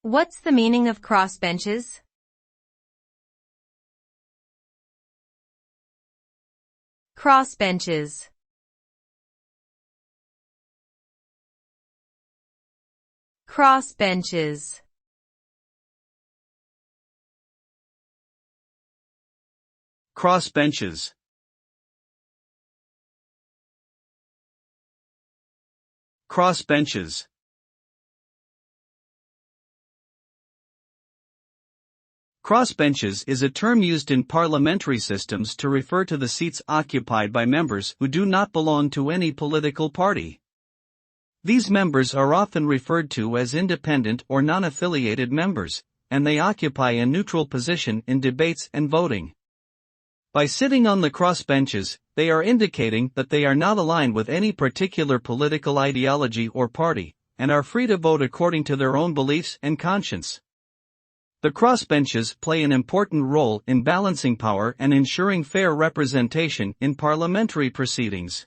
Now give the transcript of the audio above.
What's the meaning of crossbenches? Crossbenches. Crossbenches. Crossbenches. Crossbenches. Crossbenches is a term used in parliamentary systems to refer to the seats occupied by members who do not belong to any political party. These members are often referred to as independent or non-affiliated members, and they occupy a neutral position in debates and voting. By sitting on the crossbenches, they are indicating that they are not aligned with any particular political ideology or party, and are free to vote according to their own beliefs and conscience. The crossbenches play an important role in balancing power and ensuring fair representation in parliamentary proceedings.